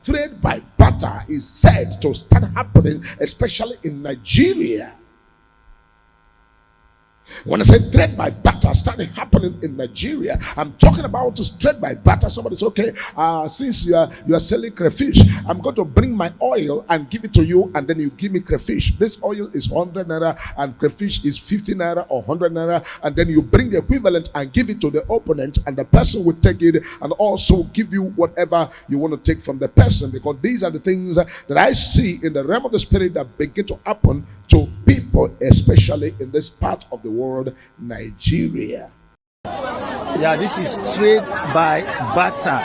Trade by barter is said to start happening, especially in Nigeria. When I say trade by barter started happening in Nigeria, I'm talking about trade by barter. Somebody says, okay, since you are selling crayfish, I'm going to bring my oil and give it to you, and then you give me crayfish. This oil is 100 naira and crayfish is 50 naira or 100 naira, and then you bring the equivalent and give it to the opponent, and the person will take it and also give you whatever you want to take from the person, because these are the things that I see in the realm of the spirit that begin to happen to people, especially in this part of the world, Nigeria. Yeah, this is trade by barter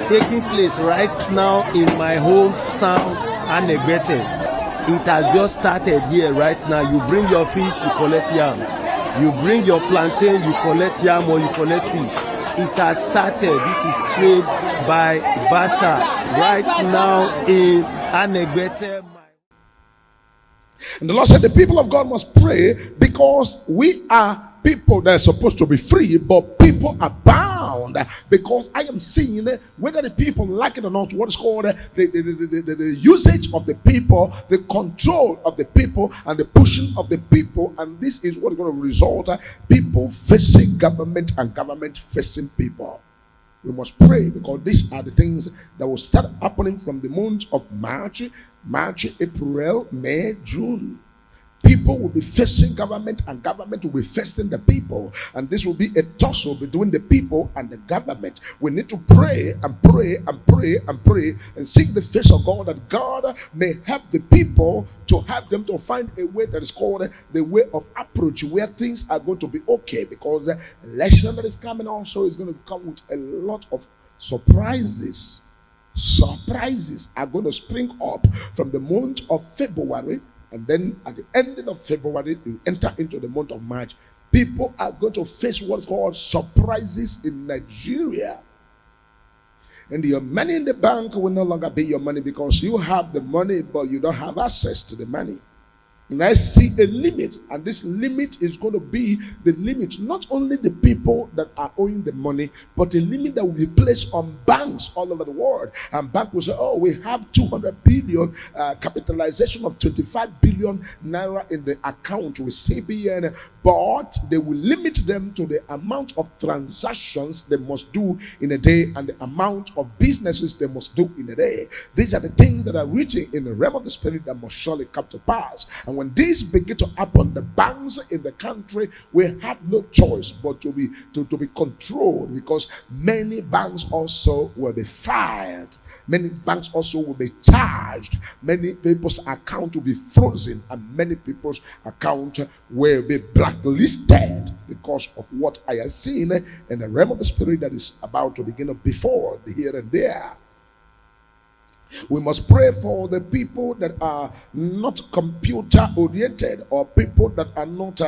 taking place right now in my hometown, Anegbete. It has just started here right now. You bring your fish, you collect yam. You bring your plantain, you collect yam or you collect fish. It has started. This is trade by barter right now in Anegbete. And the Lord said the people of God must pray, because we are people that are supposed to be free, but people are bound, because I am seeing, whether the people like it or not, what is called the usage of the people, the control of the people, and the pushing of the people. And this is what is going to result people facing government and government facing people. We must pray, because these are the things that will start happening from the month of March, April, May, June. People will be facing government, and government will be facing the people, and this will be a tussle between the people and the government. We need to pray and pray and pray and pray and seek the face of God, that God may help the people to help them to find a way that is called the way of approach, where things are going to be okay, because the election that is coming also is going to come with a lot of surprises. Surprises are going to spring up from the month of February, and then at the ending of February, you enter into the month of March. People are going to face what's called surprises in Nigeria. And your money in the bank will no longer be your money, because you have the money, but you don't have access to the money. And I see a limit, and this limit is going to be the limit, not only the people that are owing the money, but a limit that will be placed on banks all over the world. And bank will say, oh, we have 200 billion capitalization of 25 billion naira in the account with CBN, but they will limit them to the amount of transactions they must do in a day and the amount of businesses they must do in a day. These are the things that are written in the realm of the spirit that must surely come to pass. And when these begin to happen, the banks in the country will have no choice but to be controlled, because many banks also will be fired. Many banks also will be charged. Many people's account will be frozen, and many people's account will be blacklisted because of what I have seen in the realm of the spirit that is about to begin before the here and there. We must pray for the people that are not computer oriented, or people that are not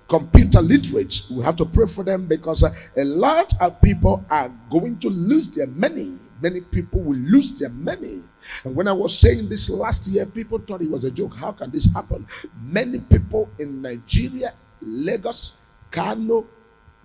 computer literate. We have to pray for them, because a lot of people are going to lose their money. Many people will lose their money. And when I was saying this last year, people thought it was a joke. How can this happen? Many people in Nigeria, Lagos, Kano,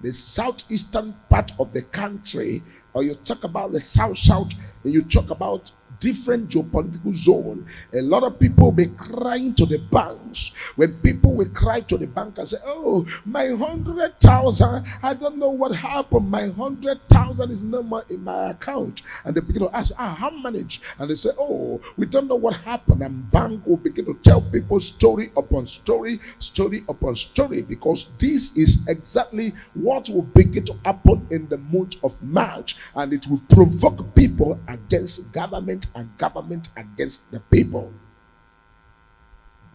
the southeastern part of the country, or you talk about the south, and you talk about different geopolitical zone, a lot of people will be crying to the banks. When people will cry to the bank and say, oh, my 100,000, I don't know what happened, my 100,000 is no more in my account. And they begin to ask, how managed? And they say, oh, we don't know what happened. And bank will begin to tell people story upon story, story upon story, because this is exactly what will begin to happen in the month of March, and it will provoke people against government and government against the people.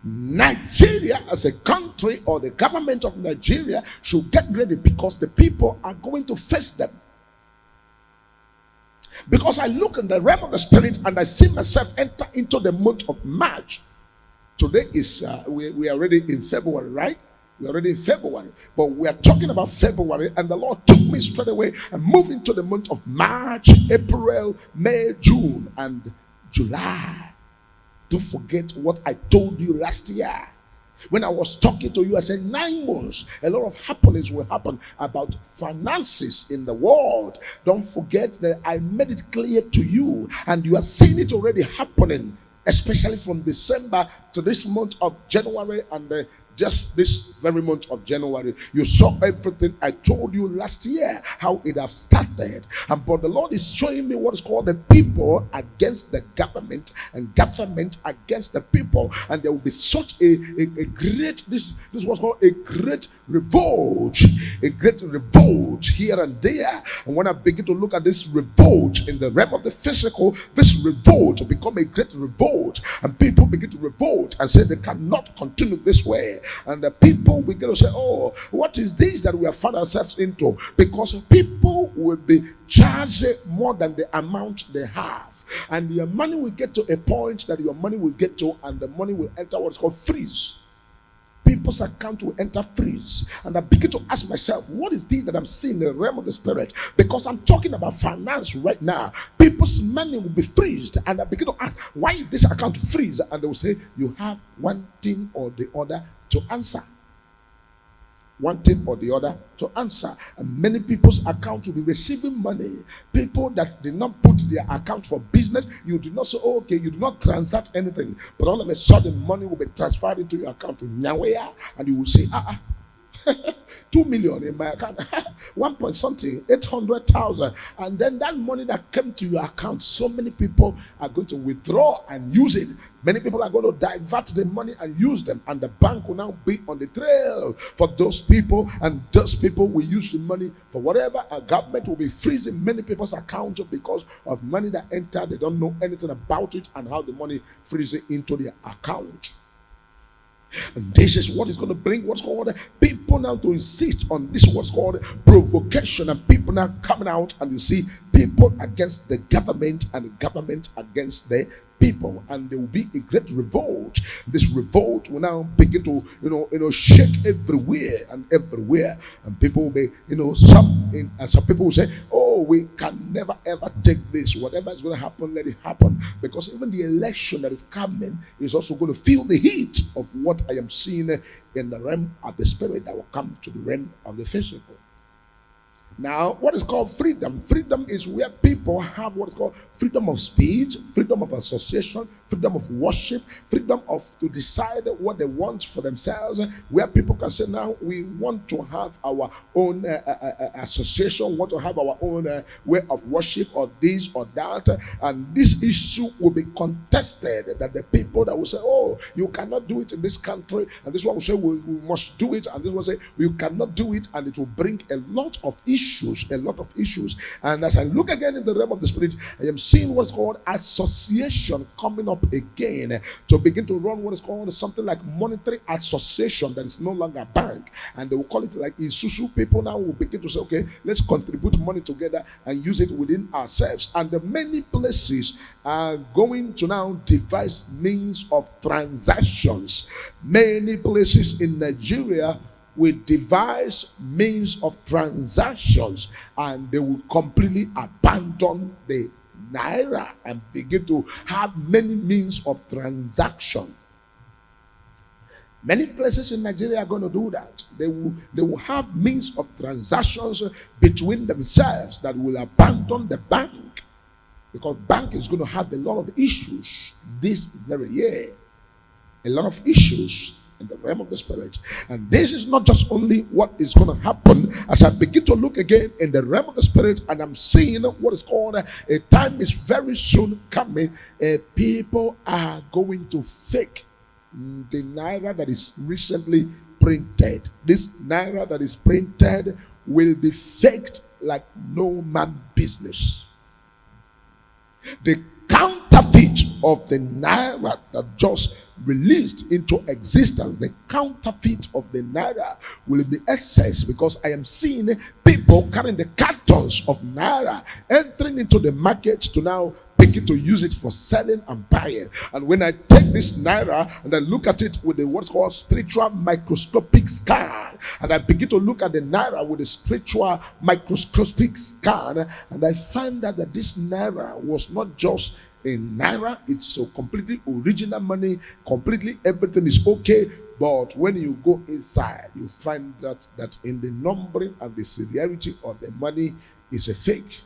Nigeria as a country, or the government of Nigeria, should get ready, because the people are going to face them. Because I look in the realm of the spirit and I see myself enter into the month of March. Today is we are already in February, right? We're already in February, but we are talking about February, and the Lord took me straight away and moved into the month of March, April, May, June, and July. Don't forget what I told you last year. When I was talking to you, I said 9 months, a lot of happenings will happen about finances in the world. Don't forget that I made it clear to you, and you are seeing it already happening, especially from December to this month of January, and just this very month of January. You saw everything I told you last year, how it have started. But the Lord is showing me what is called the people against the government, and government against the people. And there will be such a great, this was called a great revolt here and there. And when I begin to look at this revolt in the realm of the physical, this revolt will become a great revolt, and people begin to revolt and say they cannot continue this way. And the people begin to say, oh, what is this that we have found ourselves into? Because people will be charged more than the amount they have, and your money will get to a point that your money will get to, and the money will enter what is called freeze. People's account will enter freeze. And I begin to ask myself, what is this that I'm seeing in the realm of the spirit? Because I'm talking about finance right now. People's money will be freezed. And I begin to ask, why is this account freeze? And they will say, you have one thing or the other to answer. One thing or the other to answer. And many people's account will be receiving money. People that did not put their account for business, you did not say, oh, okay, you do not transact anything, but all of a sudden money will be transferred into your account to Nyawea, and you will say, 2 million in my account, 1 point something, 800,000, and then that money that came to your account, so many people are going to withdraw and use it. Many people are going to divert the money and use them, and the bank will now be on the trail for those people, and those people will use the money for whatever. A government will be freezing many people's accounts because of money that entered. They don't know anything about it and how the money freezes into their account. And this is what is going to bring what's called people now to insist on this what's called provocation, and people now coming out, and you see people against the government and the government against the people, and there will be a great revolt. This revolt will now begin to shake everywhere and everywhere, and people will be some people will say, oh, we can never ever take this. Whatever is going to happen, let it happen, because even the election that is coming is also going to feel the heat of what I am seeing in the realm of the spirit that will come to the realm of the physical. Now, what is called freedom? Freedom is where people have what is called freedom of speech, freedom of association, freedom of worship, freedom of to decide what they want for themselves, where people can say, now we want to have our own association, want to have our own way of worship, or this or that, and this issue will be contested, that the people that will say, oh, you cannot do it in this country, and this one will say, we must do it, and this one will say, you cannot do it, and it will bring a lot of issues. And as I look again in the realm of the spirit, I am seeing what's called association coming up again to begin to run what is called something like monetary association that is no longer a bank, and they will call it like Isusu. People now will begin to say, okay, let's contribute money together and use it within ourselves. And the many places are going to now devise means of transactions. Many places in Nigeria will devise means of transactions, and they will completely abandon the naira and begin to have many means of transaction. Many places in Nigeria are going to do that. They will have means of transactions between themselves that will abandon the bank, because bank is going to have a lot of issues this very year. A lot of issues in the realm of the spirit. And this is not just only what is going to happen. As I begin to look again in the realm of the spirit, and I'm seeing what is called a time is very soon coming. People are going to fake the naira that is recently printed. This naira that is printed will be faked like no man business. The counterfeit of the naira that just released into existence, the counterfeit of the naira will be excess, because I am seeing people carrying the cartons of naira entering into the market to now begin to use it for selling and buying. And when I take this naira and I look at it with the what's called spiritual microscopic scan, and I begin to look at the naira with a spiritual microscopic scan, and I find out that this naira was not just in naira, it's so completely original money, completely everything is okay. But when you go inside, you find that in the numbering and the seriality of the money is a fake.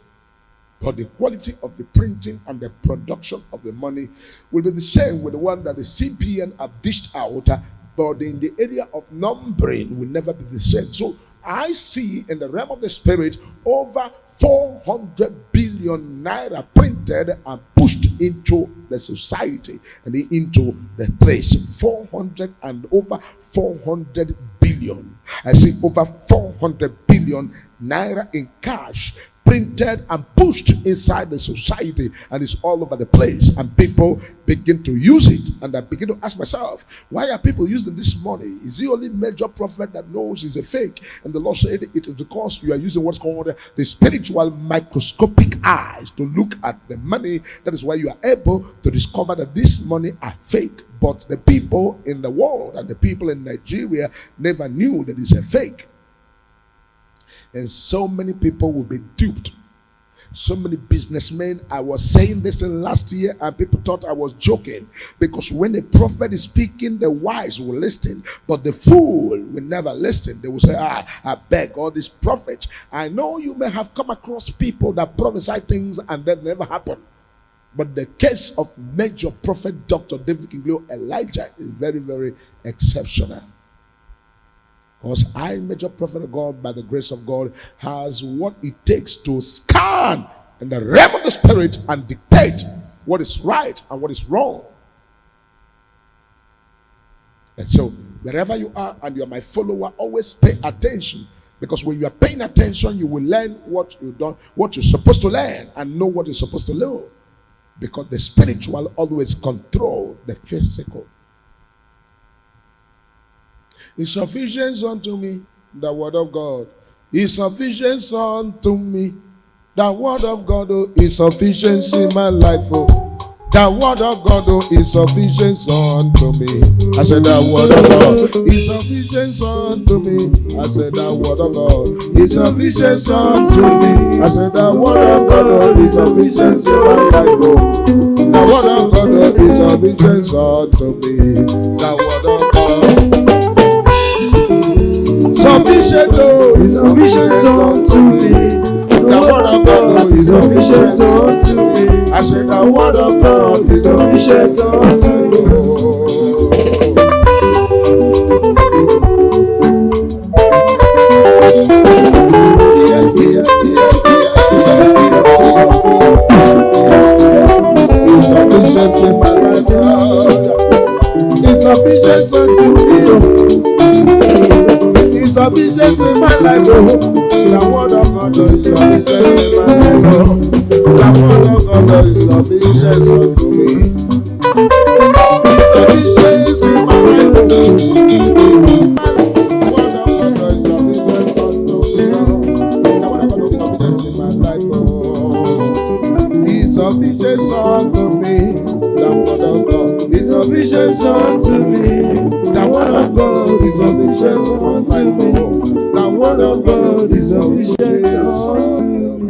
But the quality of the printing and the production of the money will be the same with the one that the CBN have dished out, but in the area of numbering will never be the same. So I see in the realm of the spirit over 400 billion naira printed and pushed into the society and into the place. 400 and over 400 billion. I see over 400 billion naira in cash printed and pushed inside the society, and it's all over the place, and people begin to use it. And I begin to ask myself, why are people using this money? Is the only major prophet that knows it's a fake? And the Lord said it is because you are using what's called the spiritual microscopic eyes to look at the money. That is why you are able to discover that this money are fake. But the people in the world and the people in Nigeria never knew that it's a fake. And so many people will be duped. So many businessmen, I was saying this in last year and people thought I was joking, because when a prophet is speaking, the wise will listen, but the fool will never listen. They will say, I beg all these prophets. I know you may have come across people that prophesy things and that never happen. But the case of major prophet Dr. David Kingleo Elijah is very, very exceptional. Because I, major prophet of God, by the grace of God, has what it takes to scan in the realm of the spirit and dictate what is right and what is wrong. And so, wherever you are and you are my follower, always pay attention. Because when you are paying attention, you will learn what you don't, what you're supposed to learn, and know what you're supposed to know. Because the spiritual always control the physical. Is sufficient unto me, the word of God. Is sufficient unto me, the word of God. Oh, is sufficient in my life. Oh, the word of God. Oh, is sufficient unto me. I said the word of God is sufficient unto me. I said the word of God is sufficient unto me. I said the word of God. Oh, is sufficient in my life. Oh, the word of God. Oh, is sufficient unto me. The word of God. Sufficient, oh, is sufficient unto me. The word of God is sufficient unto me. I said the word of God is sufficient unto me. It's sufficient in my life. It's sufficient unto me. Sufficient in my life, oh. The word of God is sufficient in my life, oh. The word of God is sufficient unto me. Sufficient in my life, oh. The word of God is sufficient unto me, oh. The word of God is sufficient in my life, oh. It's sufficient unto me. The word of God is sufficient unto me. The word of God is sufficient unto me. The word of God is sufficient unto me.